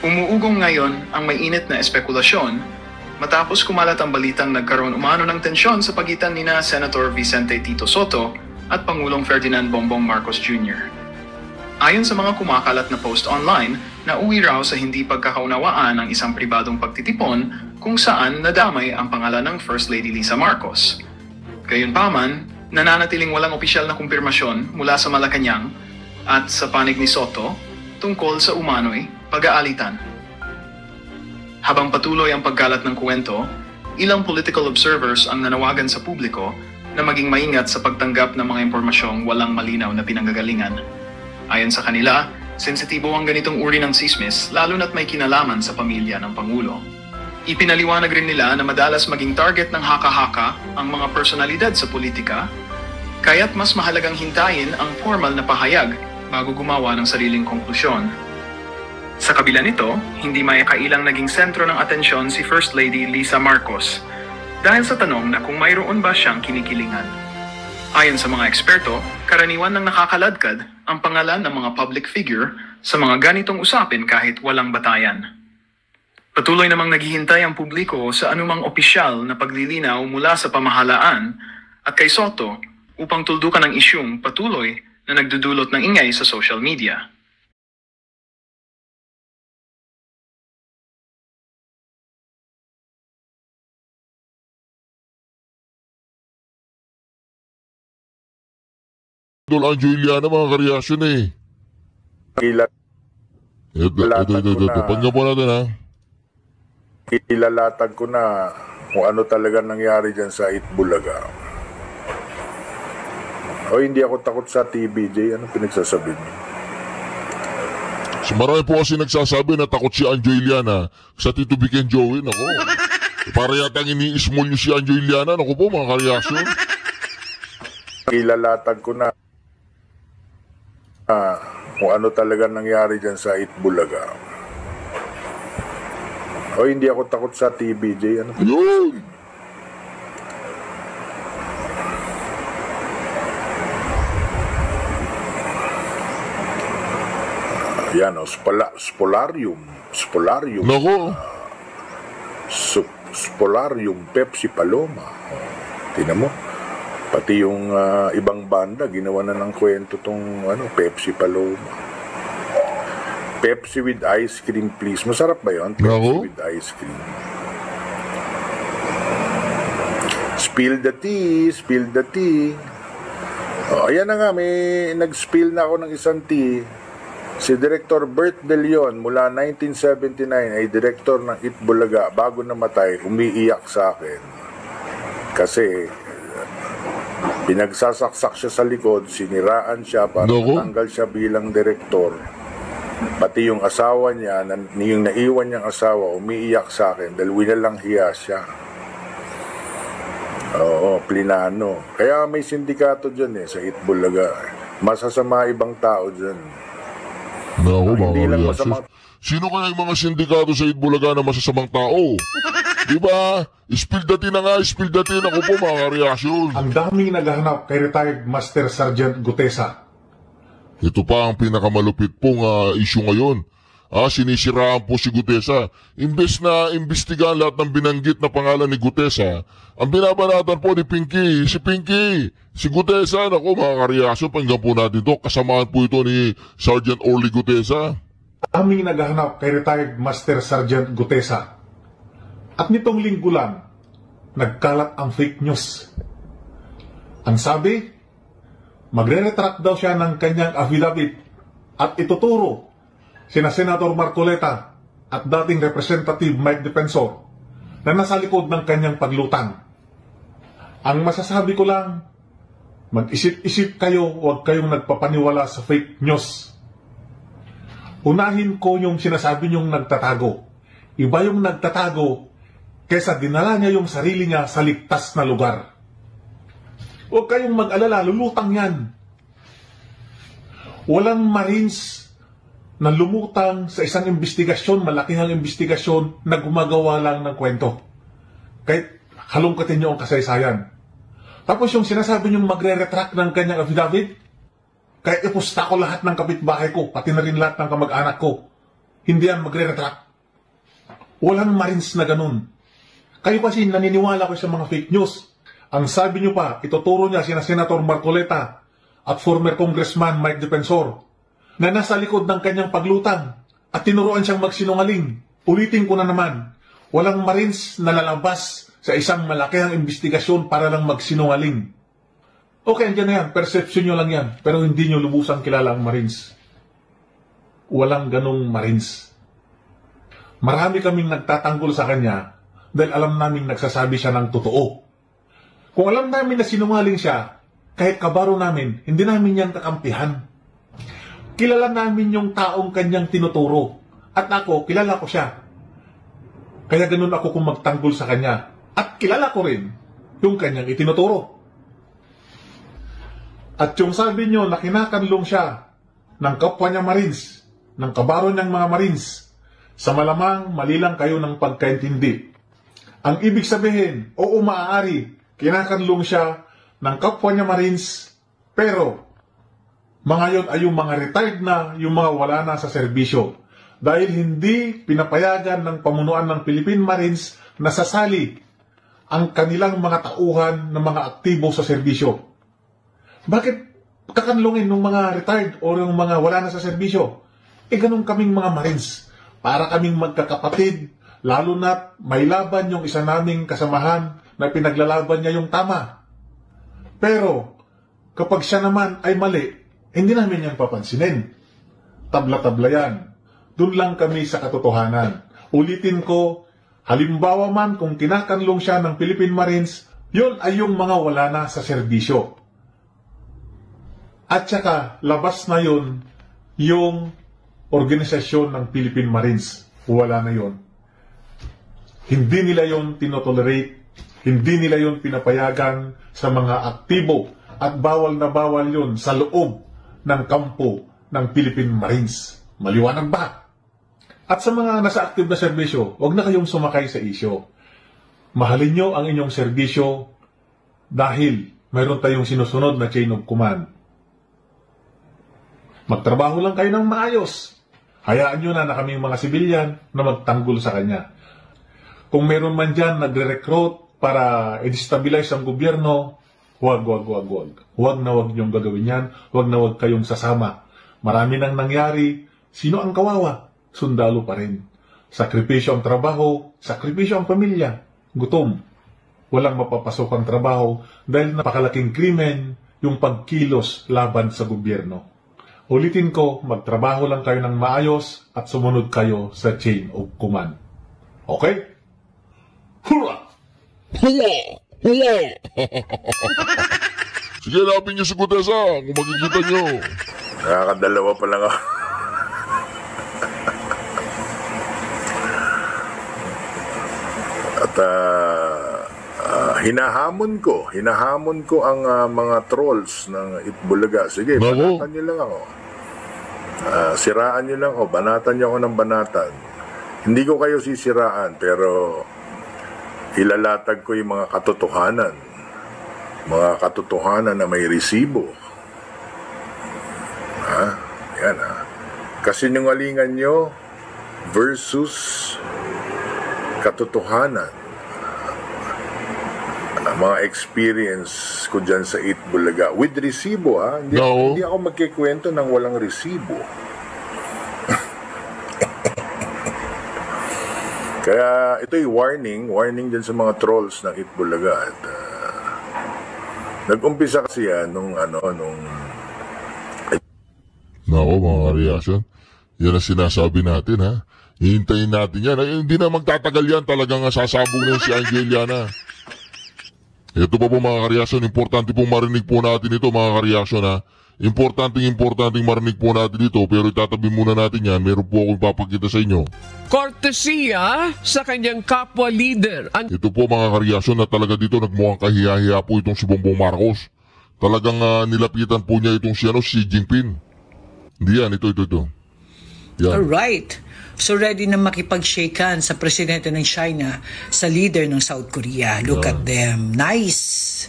Umuugong ngayon ang mainit na espekulasyon matapos kumalat ang balitang nagkaroon umano ng tensyon sa pagitan nina Senator Vicente Tito Sotto at Pangulong Ferdinand Bongbong Marcos Jr. Ayon sa mga kumakalat na post online, nauwi raw sa hindi pagkakaunawaan ang isang pribadong pagtitipon kung saan nadamay ang pangalan ng First Lady Lisa Marcos. Gayunpaman, nananatiling walang opisyal na kumpirmasyon mula sa Malacanang at sa panig ni Sotto tungkol sa umano'y pag-aalitan. Habang patuloy ang pagkalat ng kwento, ilang political observers ang nanawagan sa publiko na maging maingat sa pagtanggap ng mga impormasyong walang malinaw na pinanggagalingan. Ayon sa kanila, sensitibo ang ganitong uri ng tsismis lalo na't may kinalaman sa pamilya ng Pangulo. Ipinaliwanag rin nila na madalas maging target ng haka-haka ang mga personalidad sa politika, kaya't mas mahalagang hintayin ang formal na pahayag bago gumawa ng sariling konklusyon. Sa kabila nito, hindi kailang naging sentro ng atensyon si First Lady Lisa Marcos dahil sa tanong na kung mayroon ba siyang kinikilingan. Ayon sa mga eksperto, karaniwan nang nakakaladkad ang pangalan ng mga public figure sa mga ganitong usapin kahit walang batayan. Patuloy namang naghihintay ang publiko sa anumang opisyal na paglilinaw mula sa pamahalaan at kay Sotto upang tuldukan ang isyung patuloy na nagdudulot ng ingay sa social media. Idol Anjo mga kareaksyon eh. Ito. Pagka po natin ha. Ilalatag ko na kung ano talaga nangyari dyan sa Itbulaga. O hindi ako takot sa TBJ. Ano pinagsasabi niyo? Marami po kasi nagsasabi na takot si Anjo Iliana sa Tito Vic and Joey. Ako, para yata ini-small nyo si Anjo Iliana. Ako po mga kareaksyon. Ilalatag ko na kung ano talaga nangyari dyan sa Itbulaga. O hindi ako takot sa TBJ. Ano? Yun! Yan o, Spolarium. Nako! Spolarium Pepsi Paloma. Tingnan mo. Pati yung ibang banda, ginawa na ng kwento tong Pepsi Paloma. Pepsi with ice cream, please. Masarap ba yun? Pepsi with ice cream. Spill the tea, spill the tea. O, ayan na nga, may nag-spill na ako ng isang tea. Si Director Bert De Leon, mula 1979, ay director ng Itbulaga. Bago namatay, umiiyak sa akin. Kasi pinagsasaksak siya sa likod, siniraan siya para matanggal siya bilang direktor. Pati yung asawa niya, yung naiwan niyang asawa, umiiyak sa akin dahil winalang hiya siya. Oo, plinano. Kaya may sindikato dyan sa Itbulaga. Masasama ibang tao dyan. Hindi lang masama. Sino kaya yung mga sindikato sa Itbulaga na masasamang tao? Diba? Spill dati na nga, spill dati na. Ako po mga kareaksyon. Ang daming naghahanap kay retired Master Sergeant Gutesa. Ito pa ang pinakamalupit pong issue ngayon. Sinisiraan po si Gutesa. Imbes na imbestigahan lahat ng binanggit na pangalan ni Gutesa, ang binabanatan po ni Pinky, si Gutesa. Naku mga kareaksyon, pakinggan po natin ito. Kasamaan po ito ni Sergeant Orly Gutesa. Aming naghahanap kay retired Master Sergeant Gutesa. At nitong linggo lang, nagkalat ang fake news. Ang sabi, magre-retract daw siya ng kanyang affidavit at ituturo sina Senator Marcoleta at dating Representative Mike Defensor na nasa likod ng kanyang paglutang. Ang masasabi ko lang, mag-isip-isip kayo, huwag kayong nagpapaniwala sa fake news. Unahin ko yung sinasabi niyong nagtatago. Iba yung nagtatago kaysa dinala niya yung sarili niya sa ligtas na lugar. Huwag kayong mag-alala, lulutang yan. Walang Marines na lumutang sa isang investigasyon, malaking investigasyon na gumagawa lang ng kwento. Kahit halongkatin niyo ang kasaysayan. Tapos yung sinasabi niyong magre-retract ng kanyang affidavit, kahit ipusta ko lahat ng kapitbahay ko, pati na rin lahat ng kamag-anak ko, hindi yan magre-retract. Walang Marines na ganun. Kayo kasi naniniwala ko sa mga fake news. Ang sabi nyo pa, ituturo niya sina Senator Marcoleta at former Congressman Mike Defensor na nasa likod ng kanyang paglutang at tinuruan siyang magsinungaling. Ulitin ko na naman, walang Marines na lalabas sa isang malakihang investigasyon para lang magsinungaling. Okay, andyan na yan. Perception nyo lang yan. Pero hindi nyo lubusang kilala ang Marines. Walang ganong Marines. Marami kaming nagtatanggol sa kanya dahil alam namin nagsasabi siya ng totoo. Kung alam namin na sinungaling siya, kahit kabaro namin, hindi namin yan kakampihan. Kilala namin yung taong kanyang tinuturo. At ako, kilala ko siya. Kaya ganun ako kung magtanggol sa kanya. At kilala ko rin yung kanyang itinuturo. At yung sabi nyo na kinakanlong siya ng kapwa niya Marines, ng kabaro niyang mga Marines, sa malamang mali lang kayo ng pagkaintindi. Ang ibig sabihin, oo maaari, kinakanlong siya ng kapwa niya Marines, pero mga yon ay yung mga retired na, yung mga wala na sa serbisyo. Dahil hindi pinapayagan ng pamunuan ng Philippine Marines na sasali ang kanilang mga tauhan ng mga aktibo sa serbisyo. Bakit kakanlungin ng mga retired o ng mga wala na sa serbisyo? Ganun kaming mga Marines. Para kaming magkakapatid, lalo na may laban yung isa naming kasamahan na pinaglalaban niya yung tama. Pero, kapag siya naman ay mali, hindi namin yan papansinin. Tabla-tabla yan. Doon lang kami sa katotohanan. Ulitin ko, halimbawa man kung kinakanlong siya ng Philippine Marines, yun ay yung mga wala na sa serbisyo. At saka, labas na yun yung organisasyon ng Philippine Marines. Wala na yun. Hindi nila yun tinotolerate, hindi nila yun pinapayagan sa mga aktibo at bawal na bawal yun sa loob ng kampo ng Philippine Marines. Maliwanag ba? At sa mga nasa active na serbisyo, huwag na kayong sumakay sa isyo. Mahalin nyo ang inyong serbisyo dahil mayroon tayong sinusunod na chain of command. Magtrabaho lang kayo ng maayos. Hayaan nyo na kaming mga sibilyan na magtanggol sa kanya. Kung meron man dyan nagre-recruit para i-destabilize ang gobyerno, huwag. Huwag na huwag nyong gagawin yan. Huwag na huwag kayong sasama. Marami nang nangyari. Sino ang kawawa? Sundalo pa rin. Sakripisyo ang trabaho, sakripisyo ang pamilya. Gutom. Walang mapapasok ang trabaho dahil napakalaking krimen yung pagkilos laban sa gobyerno. Ulitin ko, magtrabaho lang kayo ng maayos at sumunod kayo sa chain of command. Okay? Hurra! Hula! Hula! Sige, lapin niyo si Gutesa kung makikita niyo. Nakakadalawa pa lang ako. At hinahamon ko ang mga trolls ng Itbulaga. Sige, banatan niyo lang ako. Siraan niyo lang ako, banatan niyo ako ng banatan. Hindi ko kayo sisiraan, pero ilalatag ko yung mga katotohanan. Mga katotohanan na may resibo. Yan kasinungalingan nyo versus katotohanan. Mga experience ko dyan sa Itbulaga. With resibo, Hindi ako magkikwento ng walang resibo. Kaya ito'y warning dyan sa mga trolls ng Itbulaga. At nag-umpisa kasi yan nung mga reaction. Yan ang sinasabi natin, ha? Hihintayin natin yan. Hindi na magtatagal yan. Talagang sasabog na si Angeliana. Ito pa po mga kareaksyon, importante pong marinig po natin ito mga kareaksyon, ha. Importanteng marinig po natin ito, pero itatabi muna natin yan. Meron po akong ipapakita sa inyo. Kortesiya sa kanyang kapwa leader. Ito po mga kareaksyon na talaga dito nagmukhang kahiya-hiya po itong si Bongbong Marcos. Talagang nilapitan po niya itong si Xi Jinping. Hindi yan, ito. Yan. Alright. So ready na makipag-shakehan sa presidente ng China sa leader ng South Korea. Look at them. Nice.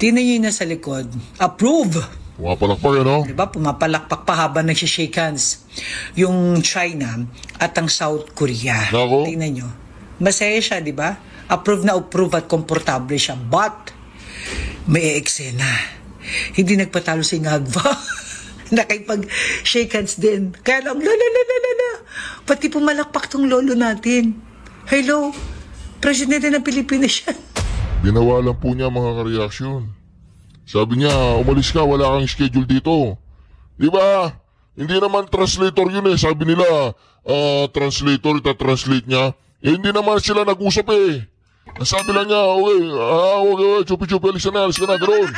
Tingnan niyo na sa likod. Approve. Pumapalakpak ano? Diba? Pumapalakpak pa habang nagsishake hands yung China at ang South Korea. Nako. Tingnan nyo. Masaya siya, di ba? Approve na approve at komportable siya. But, may eksena. Hindi nagpatalo si Ngagva. Nakipag-shake hands din. Kaya lang, la. Pati pumalakpak tong lolo natin. Hello, Presidente ng Pilipinas siya. Binawalan po niya mga ka-reaction. Sabi niya, umalis ka, wala kang schedule dito. Di ba? Hindi naman translator yun eh. Sabi nila, translator, ita-translate niya. Eh, hindi naman sila nag-usap eh. Ang sabi lang niya, okay, chupi-chupi, alis ka na, gano'n.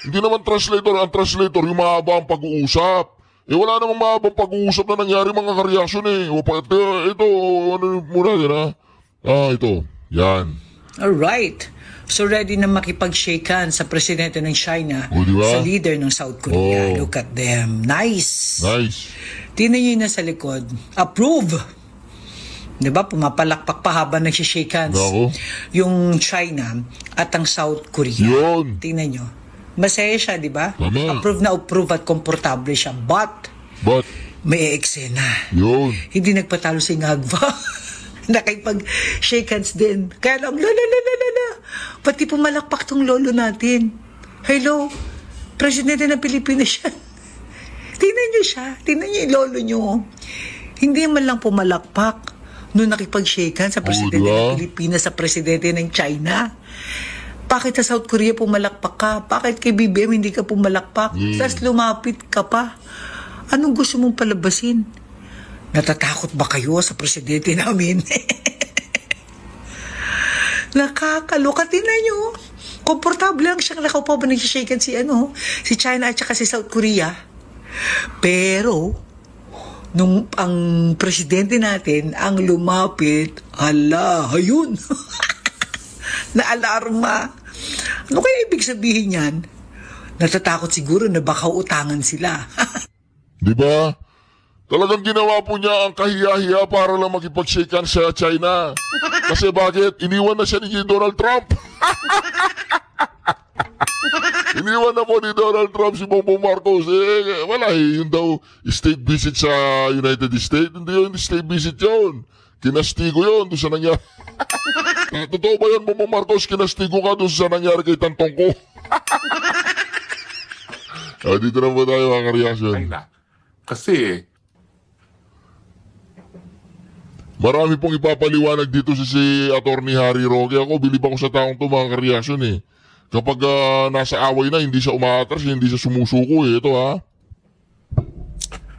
Hindi naman translator, ang translator, yung mahaba ang pag-uusap. Eh, wala namang mahabang pag-uusap na nangyari mga ka-reaction eh. Ito, ano muna din ha? Ito, yan. Alright. So ready na makipag-shake hands sa presidente ng China Diba? sa leader ng South Korea. Look at them. Nice. Tingnan nyo yung nasa likod. Approve. Diba? Pumapalakpak pa habang nagsishake hands yung China at ang South Korea. Yun. Tingnan nyo. Masaya siya, diba? Tama. Approve na approve at komportable siya. But may eksena. Yun. Hindi nagpatalo si Ngagva. Nakipag-shake hands din. Kaya lang, la. Pati pumalakpak tong lolo natin. Hello, Presidente ng Pilipinas siya. Tingnan niyo siya. Tingnan niyo yung lolo niyo. Hindi man lang pumalakpak nung nakipag-shake hands sa Presidente ng Pilipinas sa Presidente ng China. Bakit sa South Korea pumalakpak ka? Bakit kay BBM hindi ka pumalakpak? Tapos lumapit ka pa. Anong gusto mong palabasin? Natatakot ba kayo sa presidente namin? Nakakaloka. Tingnan nyo. Komportable lang siyang nakaupo ba nagsishaken si China at saka si South Korea. Pero, nung ang presidente natin ang lumapit, ayun. Na-alarma. Ano kaya ibig sabihin yan? Natatakot siguro na baka utangan sila. Diba? Talagang ginawa po niya ang kahiya-hiya para lang makipag-shake hands sa China. Kasi bakit? Iniwan na siya ni Donald Trump. Iniwan na po ni Donald Trump si Bongbong Marcos. Wala yun daw state visit sa United States. Hindi yun state visit yun. Kinastigo yun doon sa nangyari. Totoo ba yun, Bongbong Marcos? Kinastigo ka doon sa nangyari kay Tantong ko. Dito na po tayo mga reaction. Kasi marami pong ipapaliwanag dito si Attorney Harry Roque. Ako, bilib ako sa taong to mga ka-reaction eh. Kapag nasa away na, hindi siya umaatras, hindi siya sumusuko eh. Ito ha.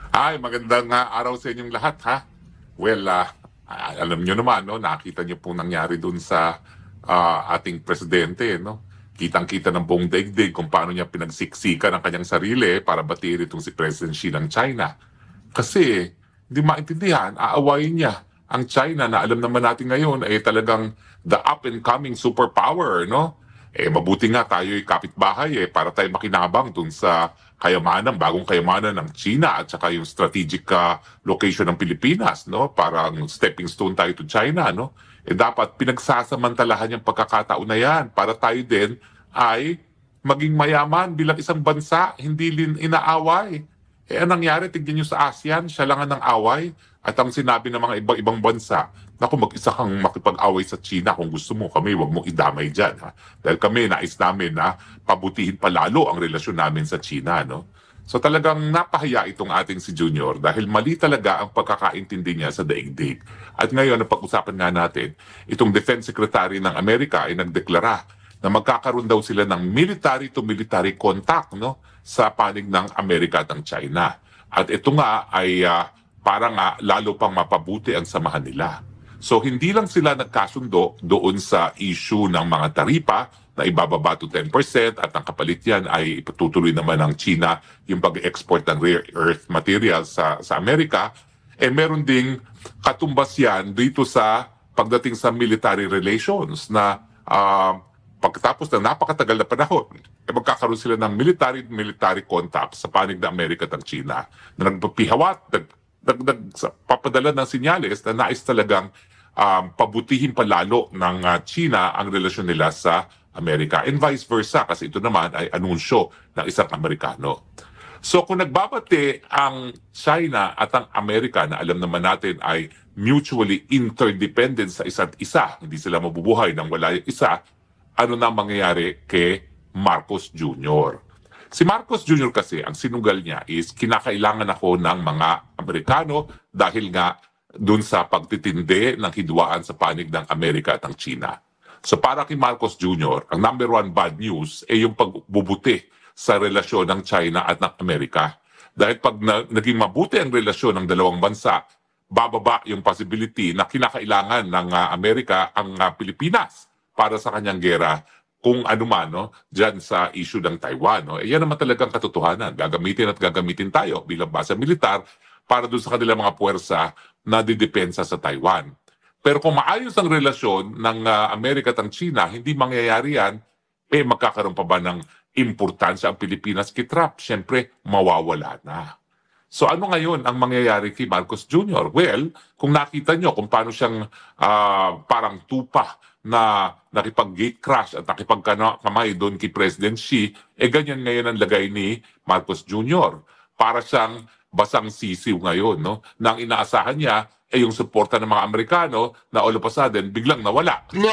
Ay, magandang araw sa inyong lahat ha. Well, alam nyo naman, no, nakita nyo pong nangyari dun sa ating presidente, no? Kitang-kita ng buong daigdig kung paano niya pinagsiksikan ang kanyang sarili para batiin itong si President Xi ng China. Kasi, hindi maintindihan, aawayin niya ang China na alam naman natin ngayon ay talagang the up-and-coming superpower, no? Mabuti nga tayo'y kapitbahay para tayo makinabang dun sa kayamanan, bagong kayamanan ng China at saka yung strategic location ng Pilipinas, no? Parang stepping stone tayo to China, no? Dapat pinagsasamantalahan yung pagkakataon na yan para tayo din ay maging mayaman bilang isang bansa, hindi inaaway. Anong nangyari, tignan nyo sa ASEAN, siya lang ang away. At ang sinabi ng mga ibang bansa, naku, mag-isa kang makipag-away sa China kung gusto mo. Kami, wag mong idamay dyan. Ha? Dahil kami, nais namin na pabutihin palalo ang relasyon namin sa China. No? So talagang napahiya itong ating si Junior dahil mali talaga ang pagkakaintindi niya sa daigdig. At ngayon, ang pag-usapan nga natin, itong Defense Secretary ng Amerika ay nagdeklara na magkakaroon daw sila ng military-to-military contact, no, sa panig ng Amerika at ng China. At ito nga ay parang lalo pang mapabuti ang samahan nila. So hindi lang sila nagkasundo doon sa issue ng mga taripa na ibababa to 10% at ang kapalit yan ay ipatutuloy naman ng China yung pag-export ng rare earth materials sa Amerika. Meron ding katumbas yan dito sa pagdating sa military relations na pagkatapos ng napakatagal na panahon, magkakaroon sila ng military contact sa panig ng Amerika at ng China na nagpapihawat, papadala ng sinyales na nais talagang pabutihin palalo ng China ang relasyon nila sa Amerika. And vice versa, kasi ito naman ay anunsyo ng isang Amerikano. So kung nagbabate ang China at ang Amerika, na alam naman natin ay mutually interdependent sa isa't isa, hindi sila mabubuhay nang wala yung isa, ano na mangyayari kay Marcos Jr.? Si Marcos Jr. kasi, ang sinugal niya is kinakailangan ako ng mga Amerikano dahil nga dun sa pagtitindi ng hidwaan sa panig ng Amerika at ng China. So para kay Marcos Jr., ang number one bad news ay yung pagbubuti sa relasyon ng China at ng Amerika. Dahil pag naging mabuti ang relasyon ng dalawang bansa, bababa yung possibility na kinakailangan ng Amerika ang Pilipinas para sa kanyang gera kung ano man, no, dyan sa issue ng Taiwan. No. Yan naman talagang katotohanan. Gagamitin at gagamitin tayo bilang base militar para doon sa kanilang mga puwersa na didepensa sa Taiwan. Pero kung maayos ang relasyon ng Amerika at ang China, hindi mangyayari yan, magkakaroon pa ba ng importansya ang Pilipinas kay Trump? Siyempre, mawawala na. So ano ngayon ang mangyayari kay Marcos Jr.? Well, kung nakita nyo kung paano siyang parang tupa na nakipag-gate crash at nakipagkamay doon kay President Xi, ganyan ngayon ang lagay ni Marcos Jr. Para siyang basang sisiw ngayon, no? Nang inaasahan niya yung suporta ng mga Amerikano na all of a sudden biglang nawala. No!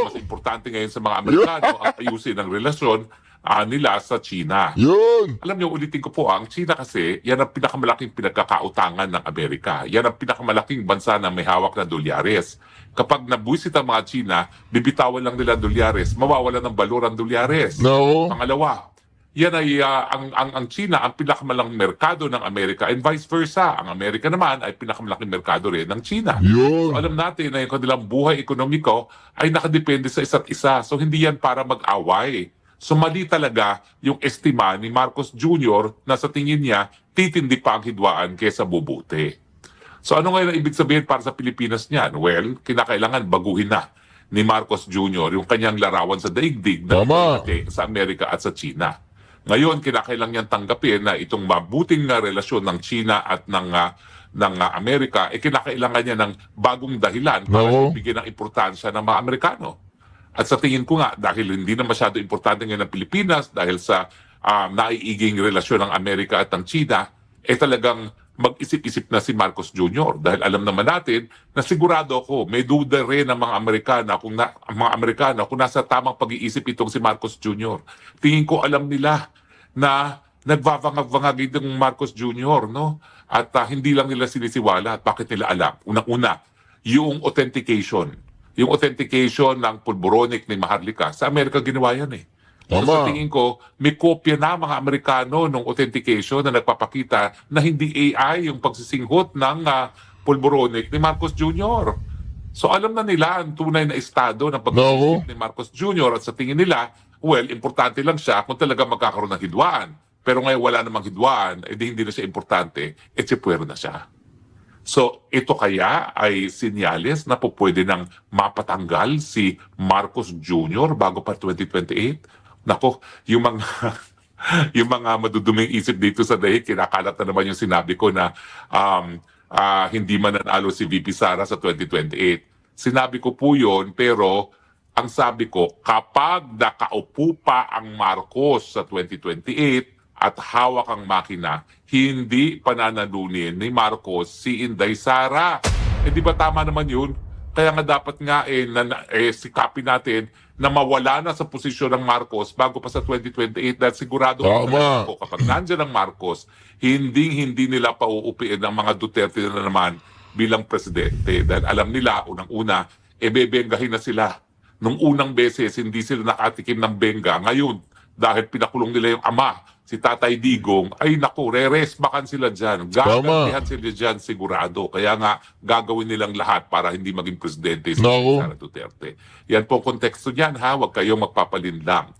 Mas importante ngayon sa mga Amerikano ang ayusin ang relasyon nila sa China. Yun! Alam niyo, ulitin ko po, ang China kasi, yan ang pinakamalaking pinagkakautangan ng Amerika. Yan ang pinakamalaking bansa na may hawak na dolyares. Kapag nabuisit ang mga China, bibitawan lang nila dolyares, mawawala ng balor ang dolyares. No! Pangalawa, yan ay ang China ang pinakamalaking merkado ng Amerika and vice versa. Ang Amerika naman ay pinakamalaking merkado rin ng China. Yun! So, alam natin na yung kanilang buhay ekonomiko ay nakadepende sa isa't isa. So hindi yan para mag-away. So mali talaga yung estima ni Marcos Jr. na sa tingin niya titindi pa ang hidwaan kaysa bubuti. So ano ngayon ang ibig sabihin para sa Pilipinas niyan? Well, kinakailangan baguhin na ni Marcos Jr. yung kanyang larawan sa daigdig na sa Amerika at sa China. Ngayon, kinakailangan niyang tanggapin na itong mabuting relasyon ng China at ng Amerika, kinakailangan niya ng bagong dahilan para ibigay ng importansya ng mga Amerikano. At sa tingin ko nga, dahil hindi na masyado importante ngayon ng Pilipinas, dahil sa naiiging relasyon ng Amerika at ng China, talagang mag-isip-isip na si Marcos Jr. Dahil alam naman natin na sigurado ako, may duda rin ng mga Amerikano kung nasa tamang pag-iisip itong si Marcos Jr. Tingin ko alam nila na nagvavangag-vangag itong Marcos Jr. No? At hindi lang nila sinisiwala. At bakit nila alam? Unang-una, yung authentication. Yung authentication ng pulboronic ni Maharlika. Sa Amerika ginawa yan eh. So sa tingin ko, may kopya na mga Amerikano ng authentication na nagpapakita na hindi AI yung pagsisinghot ng pulboronic ni Marcos Jr. So alam na nila ang tunay na estado ng pagsisinghot ni Marcos Jr. At sa tingin nila, well, importante lang siya kung talaga magkakaroon ng hidwaan. Pero ngayon wala namang hidwaan, hindi na siya importante, sipwero na siya. So ito kaya ay sinyales na po pwede nang mapatanggal si Marcos Jr. bago pa 2028? Nako, yung mga maduduming isip dito sa dahil, kinakalat na naman yung sinabi ko na hindi mananalo si VP Sara sa 2028. Sinabi ko po yun, pero ang sabi ko, kapag nakaupo pa ang Marcos sa 2028 at hawak ang makina, hindi pananalunin ni Marcos si Inday Sara. Di ba tama naman yun? Kaya nga dapat nga sikapin natin na mawala na sa posisyon ng Marcos bago pa sa 2028 dahil sigurado ako kapag nandiyan ang Marcos, hindi nila pauupiin ang mga Duterte na naman bilang presidente. Dahil alam nila, unang-una, bebenggahin na sila. Nung unang beses, hindi sila nakatikim ng benga. Ngayon, dahil pinakulong nila yung ama, si Tatay Digong, ay naku, re-resbakan sila dyan. Gagantihan sila dyan sigurado. Kaya nga, gagawin nilang lahat para hindi maging presidente si Sara Duterte. Yan po ang konteksto niyan ha, huwag kayong magpapalinlang.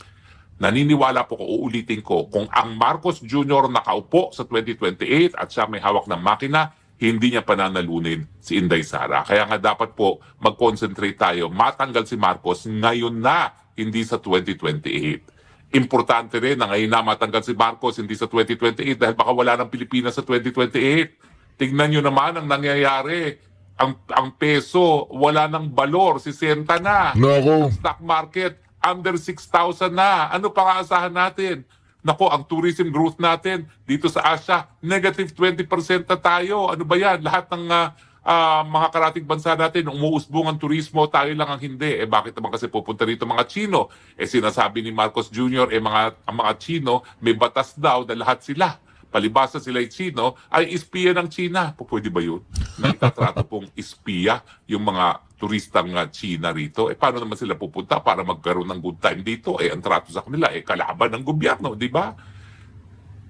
Naniniwala po ko, uulitin ko, kung ang Marcos Jr. nakaupo sa 2028 at siya may hawak ng makina, hindi niya pananalunin si Inday Sara. Kaya nga dapat po mag-concentrate tayo, matanggal si Marcos ngayon na, hindi sa 2028. Importante rin na ngayon na matanggal si Marcos hindi sa 2028 dahil baka wala ng Pilipinas sa 2028. Tignan nyo naman ang nangyayari. Ang peso, wala ng balor, 60 na. Ang stock market, under 6,000 na. Ano pang aasahan natin? Nako, ang tourism growth natin dito sa Asia, negative 20% na tayo. Ano ba yan? Lahat ng mga karating bansa natin, umuusbong ang turismo, tayo lang ang hindi. Bakit naman kasi pupunta rito mga Chino? Sinasabi ni Marcos Jr., ang mga Chino, may batas daw na lahat sila. Palibasa sila ay Chino, ay espiya ng China. Pwede ba yun? Na itatrato pong espiya yung mga turistang China rito. Paano naman sila pupunta para magkaroon ng good time dito? Ang trato sa kanila, kalaban ng gobyerno, di ba?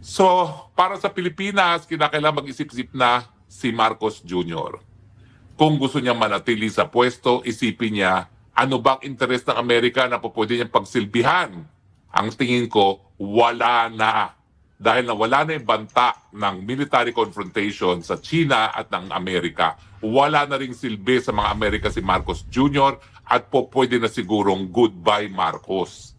So, para sa Pilipinas, kinakailangan mag-isip-isip na si Marcos Jr. Kung gusto niya manatili sa pwesto, isipin niya, ano bang interes ng Amerika na pwede niyang pagsilbihan? Ang tingin ko, wala na. Dahil nawala na yung banta ng military confrontation sa China at ng Amerika, wala na ring silbi sa mga Amerika si Marcos Jr. at pwede na sigurong goodbye Marcos.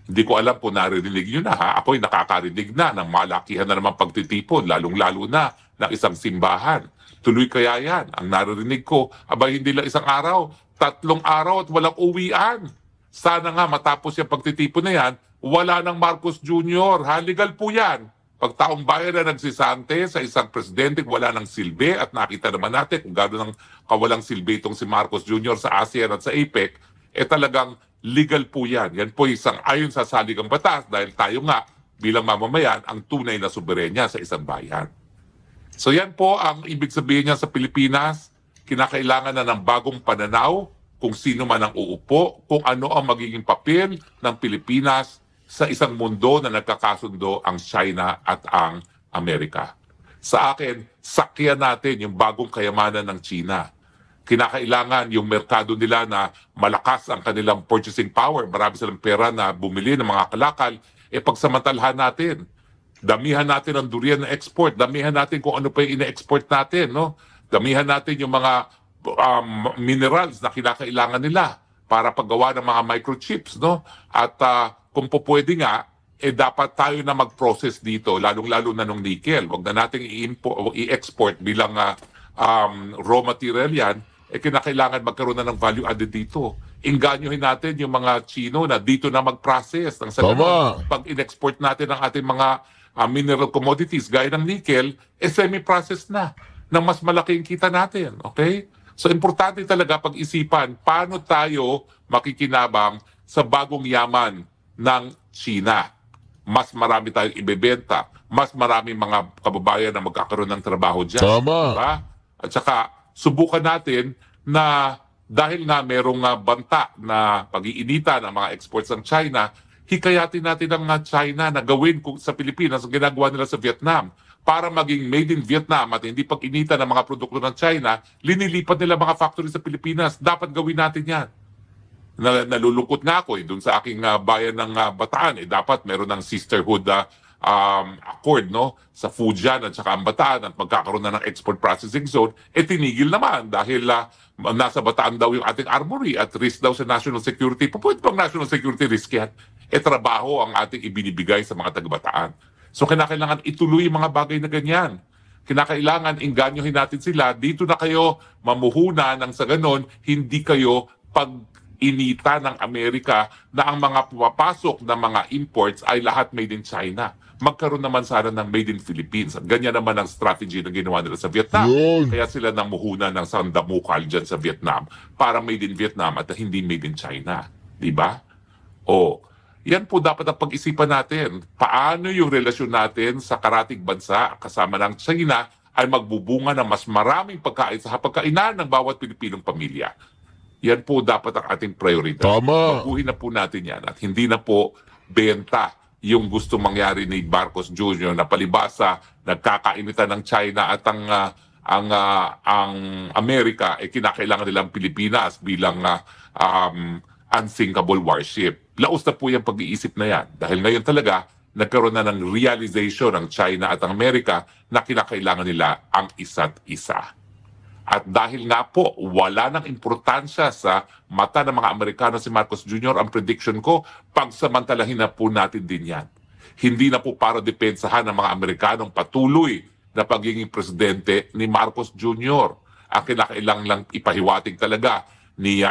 Hindi ko alam kung naririnig nyo na ha. Ako'y nakakarinig na ng malakihan na naman pagtitipon, lalong-lalo na ng isang simbahan. Tuloy kaya yan. Ang naririnig ko, abay hindi lang isang araw, 3 araw at walang uwian. Sana nga matapos yung pagtitipon na yan, wala ng Marcos Jr. Legal po yan. Pag taong bayan na nagsisante sa isang presidente, wala ng silbi at nakita naman natin kung gano'n ng kawalang silbi itong si Marcos Jr. sa ASEAN at sa APEC, talagang legal po yan. Yan po isang ayon sa saligang batas dahil tayo nga bilang mamamayan ang tunay na soberenya sa isang bayan. So yan po ang ibig sabihin niya sa Pilipinas. Kinakailangan na ng bagong pananaw kung sino man ang uupo, kung ano ang magiging papel ng Pilipinas sa isang mundo na nagkakasundo ang China at ang Amerika. Sa akin, sakyan natin yung bagong kayamanan ng China. Kinakailangan yung merkado nila na malakas ang kanilang purchasing power. Marami silang pera na bumili ng mga kalakal. Pagsamantalahan natin. Damihan natin ang durian na export. Damihan natin kung ano pa yung ina-export natin. No? Damihan natin yung mga minerals na kinakailangan nila para paggawa ng mga microchips. No? At kung po pwede nga, dapat tayo na mag-process dito, lalong-lalo na nung nickel. Huwag na natin i-export bilang raw material yan, kinakailangan magkaroon na ng value added dito. Inganyohin natin yung mga Chino na dito na mag-process. Nang sa ganun, pag in-export natin ang ating mga mineral commodities gaya ng nickel, semi-process na ng mas malaking kita natin. Okay? So, importante talaga pag-isipan paano tayo makikinabang sa bagong yaman ng China. Mas marami tayong ibebenta, mas marami mga kababayan na magkakaroon ng trabaho dyan. Tama. Diba? At saka, subukan natin na dahil nga merong banta na pag-iinita ng mga exports ng China, hikayatin natin ang China na gawin sa Pilipinas ang ginagawa nila sa Vietnam para maging made in Vietnam at hindi pag-inita ng mga produkto ng China, linilipat nila mga factory sa Pilipinas. Dapat gawin natin yan. Nalulungkot nga ako doon sa aking bayan ng Bataan. Dapat meron ng sisterhood accord no sa Fujian at saka ang Bataan at magkakaroon na ng export processing zone. Tinigil naman dahil nasa Bataan daw yung ating armory at risk daw sa national security. Pwede bang national security risk yan? Trabaho ang ating ibinibigay sa mga taga-Bataan. So kinakailangan ituloy yung mga bagay na ganyan. Kinakailangan inganyohin natin sila. Dito na kayo mamuhuna nang sa ganon, hindi kayo inita ng Amerika na ang mga pumapasok na mga imports ay lahat made in China. Magkaroon naman sana ng made in Philippines. At ganyan naman ang strategy na ginawa nila sa Vietnam. Kaya sila namuhuna ng sandamukal dyan sa Vietnam para made in Vietnam at hindi made in China. Diba? Yan po dapat ang pag-isipan natin. Paano yung relasyon natin sa karatig bansa kasama ng China ay magbubunga ng mas maraming pagkain sa hapagkainan ng bawat Pilipinong pamilya. Yan po dapat ang ating prioridad. Tama. Baguhin na po natin yan at hindi na po benta yung gusto mangyari ni Marcos Jr. na palibasa nagkakainitan ng China at ang Amerika kinakailangan nilang Pilipinas bilang unsinkable warship. Laos na po yung pag-iisip na yan dahil ngayon talaga nagkaroon na ng realization ng China at ang Amerika na kinakailangan nila ang isa't isa. At dahil nga po, wala nang importansya sa mata ng mga Amerikano si Marcos Jr., ang prediction ko, pagsamantalahin na po natin din yan. Hindi na po para depensahan ng mga Amerikanong patuloy na pagiging presidente ni Marcos Jr. Ang kinakailangan lang ipahiwatig talaga ni